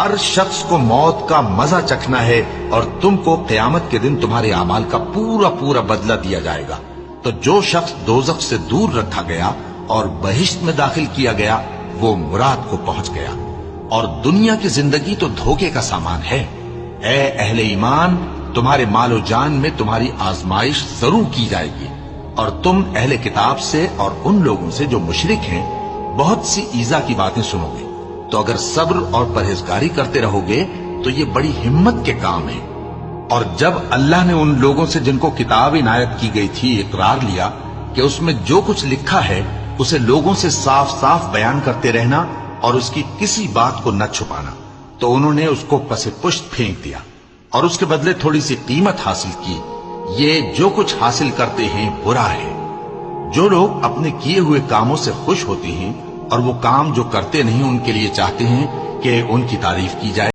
ہر شخص کو موت کا مزہ چکھنا ہے اور تم کو قیامت کے دن تمہارے اعمال کا پورا پورا بدلہ دیا جائے گا۔ تو جو شخص دوزخ سے دور رکھا گیا اور بہشت میں داخل کیا گیا وہ مراد کو پہنچ گیا، اور دنیا کی زندگی تو دھوکے کا سامان ہے۔ اے اہل ایمان، تمہارے مال و جان میں تمہاری آزمائش ضرور کی جائے گی، اور تم اہل کتاب سے اور ان لوگوں سے جو مشرک ہیں بہت سی ایذا کی باتیں سنو گے، تو اگر صبر اور پرہیزگاری کرتے رہو گے تو یہ بڑی ہمت کے کام ہے۔ اور جب اللہ نے ان لوگوں سے جن کو کتاب عنایت کی گئی تھی اقرار لیا کہ اس میں جو کچھ لکھا ہے اسے لوگوں سے صاف صاف بیان کرتے رہنا اور اس کی کسی بات کو نہ چھپانا، تو انہوں نے اس کو پس پشت پھینک دیا اور اس کے بدلے تھوڑی سی قیمت حاصل کی۔ یہ جو کچھ حاصل کرتے ہیں برا ہے۔ جو لوگ اپنے کیے ہوئے کاموں سے خوش ہوتے ہیں اور وہ کام جو کرتے نہیں ان کے لیے چاہتے ہیں کہ ان کی تعریف کی جائے۔